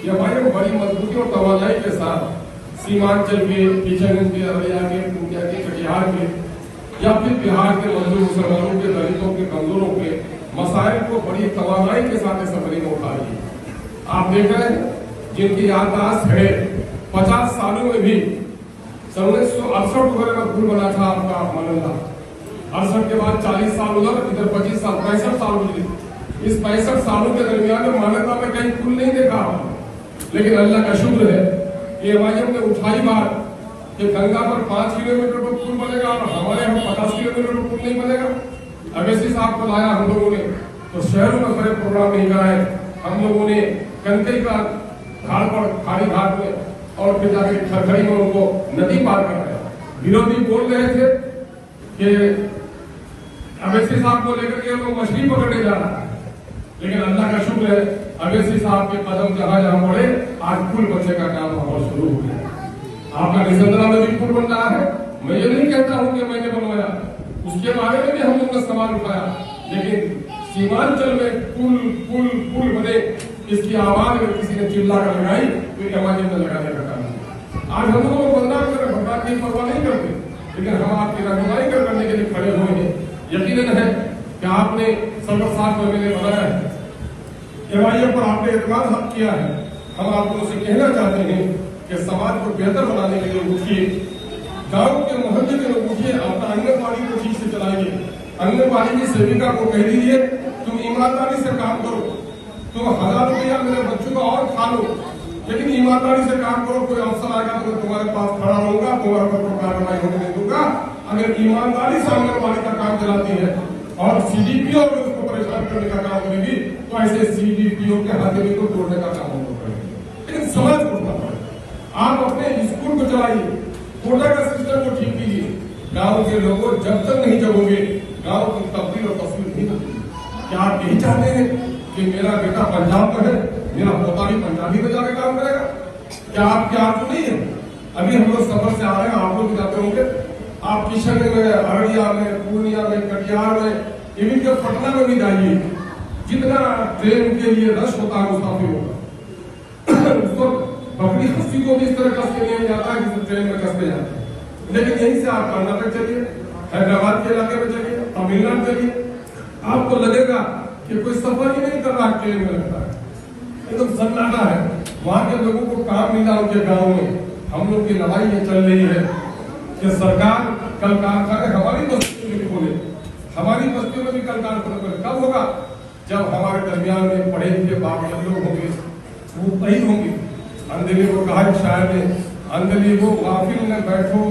ये हमारे बड़ी मजबूती और तवानाई के साथ सीमांचल के, किशनगंज के, अररिया के, पूर्णिया के, कटिहार के या फिर बिहार के मजदूर मुसलमानों के, दलितों के, कमजोरों के मसाइल को बड़ी तवानाई के साथ असम्बली में उठा रही है। आप देख रहे हैं जिनकी याददाश्त है 50 सालों में भी 1968 वगैरह का पुल बना था आपका मानंदा, 68 के बाद 40 साल उधर, इधर 25 साल, 65 साल गुजरे। इस 65 सालों के दरमियान में मानंदा में कहीं पुल नहीं देखा, लेकिन अल्लाह का शुक्र है कि एमआईएम ने उठाई बात कि गंगा पर 5 किलोमीटर पर पुल बनेगा और हमारे यहाँ 50 किलोमीटर पर पुल नहीं बनेगा। अवैसी साहब को लाया हम लोगों ने, तो शहरों में बड़े प्रोग्राम नहीं कराए। हम लोगों ने कनकई का घाट पर, खाड़ी घाट में और फिर जाके खरखड़ी में उनको नदी पार कराया। विरोधी बोल रहे थे कि अवैसी साहब को लेकर के लोग मछली पकड़ने जा रहा है, लेकिन अल्लाह का शुक्र है अवैसी साहब के कदम जहां जहां बढ़े आज पुल बनने का काम और शुरू हो गया। आपका निसंद्रा में भी पुल बन रहा है। मैं ये नहीं कहता हूं कि मैंने बनवाया, उसके बारे में भी हम लोग ने सवाल उठाया, लेकिन सीमांचल में पुल पुल पुल बने इसकी आवाज अगर किसी ने चिल्ला कर लगाई तो एमआईएम में लगाने का काम है। आज हम लोगों को बदनाम करें, भगवान की परवाह नहीं करते, लेकिन हम आपकी रहनुमाई करने के लिए खड़े हुए हैं। यकीनन है कि आपने सबका साथ में मैंने बनाया है, एमआईएम पर आपने एतमाद हक किया है। हम आप लोगों से कहना चाहते हैं कि समाज को बेहतर बनाने के लिए उठिए, गांव के मोहल्ले के लोग उठिए, अपना आंगनबाड़ी को ठीक से चलाइए। आंगनबाड़ी की सेविका को कह दीजिए तुम ईमानदारी से काम करो, तुम 1000 रुपया मेरे बच्चों को और खा लो, लेकिन ईमानदारी से काम करो। कोई अवसर आएगा तो मैं तुम्हारे पास खड़ा रहूंगा, तुम्हारे ऊपर कार्रवाई होने नहीं दूंगा। अगर ईमानदारी से आंगनबाड़ी का काम चलाती है और सीडीपीओ को उसको परेशान करने का काम करेगी तो ऐसे सीडीपीओ के हथेली को तोड़ने का काम हम लोग करेंगे। लेकिन समाज को उठना पड़ेगा। आप अपने स्कूल को चलाइए, कोटा का सिस्टम को ठीक कीजिए। गांव के लोगों जब तक नहीं जगोगे गांव की तब्दील और तस्वीर नहीं बदलेगी। क्या आप यही चाहते हैं कि मेरा बेटा पंजाब में है, मेरा पोता भी पंजाबी में जाकर काम करेगा? क्या आपकी आदत तो नहीं है? अभी हम लोग सफर से आ रहे हैं, आप लोग जाते होंगे, आप किशनगंज में, अररिया में, पूर्णिया में, कटिहार में, इवन के पटना में भी जाइए, जितना ट्रेन के लिए रश होता है मुसाफिर होगा, उसको बकरी खस्सी को भी इस तरह कस के नहीं जाता है जिस ट्रेन में कसते जाते हैं। लेकिन यहीं से आप कर्नाटक चलिए, हैदराबाद के इलाके में चलिए, तमिलनाडु चलिए, आपको लगेगा कि कोई सफर ही नहीं कर रहा, ट्रेन में लगता है एकदम सन्नाटा है। वहां के लोगों को काम मिला उनके गाँव में। हम लोग की लड़ाई ये चल रही है कि सरकार कल कारखाने हमारी बस्तियों में खोले, हमारी बस्तियों में भी कल कारखाने खोले। कब होगा? जब हमारे दरमियान में पढ़े लिखे बाकी लोग होंगे, वो वही होंगे। अंधेरे को कहा शायद ने, अंधेरे को गाफिल न बैठो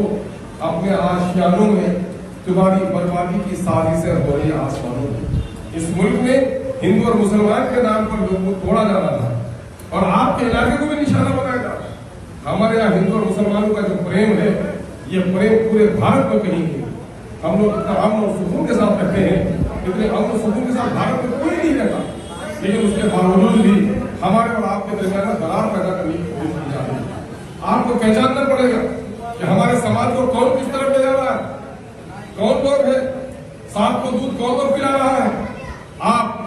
अपने आशियानों में, तुम्हारी बर्बादी की साजिशें हो रही आसमानों में। इस मुल्क में हिंदू और मुसलमान के नाम पर लोगों को तोड़ा जा रहा था और आपके इलाके को भी निशाना बनाया जा रहा है। हमारे यहाँ हिंदू और मुसलमानों का जो प्रेम है, ये प्रेम पूरे भारत में कहीं नहीं। हम लोग इतना अमन और सुकून के साथ रहते हैं, इतने अमन और सुकून के साथ भारत में कोई नहीं रहता, लेकिन उसके बावजूद भी हमारे और आपके दरमियान दरार पैदा करने की कोशिश की जा रही है। आपको पहचानना पड़ेगा कि हमारे समाज को कौन किस तरफ ले जा रहा है, कौन लोग है, सांप को दूध कौन लोग पिला रहा है। आप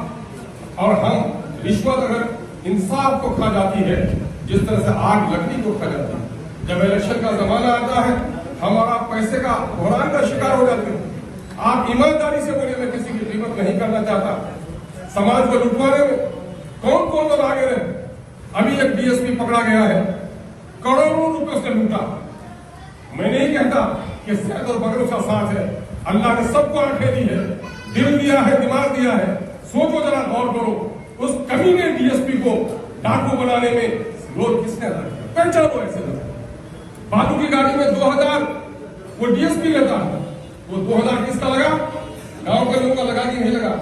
और हम, रिश्वत अगर इंसाफ को खा जाती है जिस तरह से आग लकड़ी को खा जाती है, जब इलेक्शन का जमाना आता है हमारा पैसे का बहरान का शिकार हो जाते हैं। आप ईमानदारी से बोलिए, मैं किसी की कीमत नहीं करना चाहता। समाज को लुटवाने में कौन कौन लोग आगे रहे? अभी एक डीएसपी पकड़ा गया है, करोड़ों रुपए उसने लूटा। मैं नहीं कहता कि सेहत और बगल का साथ है, अल्लाह ने सबको आंखें दी है, दिल दिया है, दिमाग दिया है। सोचो जरा, गौर करो, उस कमीने डीएसपी को डाकू बनाने में रोल किसने अदा किया? पहचानो ऐसे लोग। बालू की गाड़ी में 2000 वो डीएसपी लेता है, वो 2000 किसका लगा? गांव के लोगों का लगा कि नहीं लगा?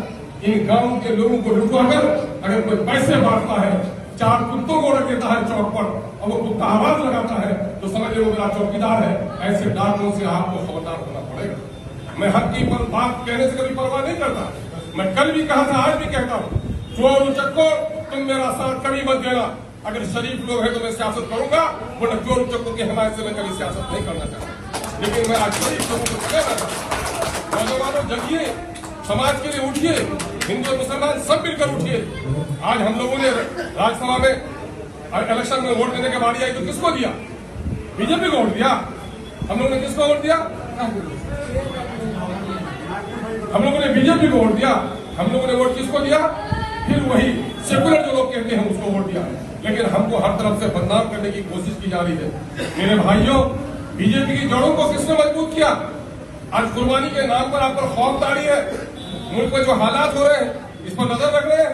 इन गांव के लोगों को लुटवाकर अगर कोई पैसे बांटता है, 4 कुत्तों को रख देता है चौक पर और वो कुत्ता आवाज लगाता है तो समझ लो मेरा चौकीदार है। ऐसे डाकुओं से आपको खबरदार होना पड़ेगा। मैं हक की बात कहने से कभी परवाह नहीं करता। मैं कल भी कहा था, आज भी कहता हूँ, चोर उचक्को तुम मेरा साथ कभी मत देना। अगर शरीफ लोग हैं तो मैं सियासत करूंगा, वरना चोर उचक्कों की हिमायत से मैं कभी सियासत नहीं करना चाहता। लेकिन मैं आज शरीफ लोगों को कह रहा था, नौजवानों जगिए, समाज के लिए उठिए, हिंदू और मुसलमान सब मिलकर उठिए। आज हम लोगों ने राज्यसभा में इलेक्शन में वोट देने के बारी आई तो किसको दिया? बीजेपी को वोट दिया। हम लोगों ने किसको वोट दिया? हम लोगों ने बीजेपी को वोट दिया। हम लोगों ने वोट किसको दिया? फिर वही सेकुलर जो लोग कहते हैं उसको वोट दिया। लेकिन हमको हर तरफ से बदनाम करने की कोशिश की जा रही है। मेरे भाइयों, बीजेपी की जड़ों को किसने मजबूत किया? आज कुर्बानी के नाम पर आप पर खौफदारी है। मुल्क में जो हालात हो रहे हैं इस पर नजर रख रहे हैं।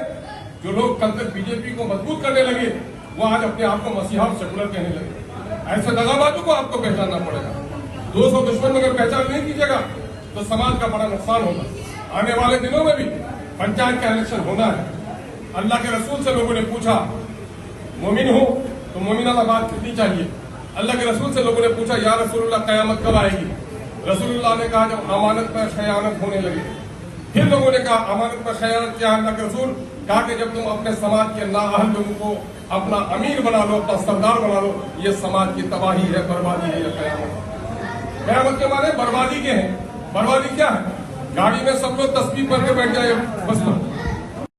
जो लोग कल तक बीजेपी को मजबूत करने लगे वो आज अपने आप को मसीहा और सेकुलर कहने लगे। ऐसे दगाबाजों को आपको पहचानना पड़ेगा। 200 दुश्मन अगर पहचान नहीं कीजिएगा तो समाज का बड़ा नुकसान होगा। आने वाले दिनों में भी पंचायत का इलेक्शन होना है। अल्लाह के रसूल से लोगों ने पूछा, मोमिन हो तो मोमिनाना बात कितनी चाहिए? अल्लाह के रसूल से लोगों ने पूछा, या रसूलुल्लाह कयामत कब आएगी? रसूलुल्लाह ने कहा, जब अमानत पर खयानत होने लगे। फिर लोगों ने कहा, अमानत पर खयानत क्या? अल्लाह के रसूल कहा कि जब तुम अपने समाज के नाअहल लोगों को अपना अमीर बना लो, अपना सरदार बना लो, ये समाज की तबाही है, बर्बादी है। कयामत, कयामत के माने बर्बादी के हैं। बर्बादी क्या है? गाड़ी में सब लोग तस्बीह पढ़ के बैठ जाए, बस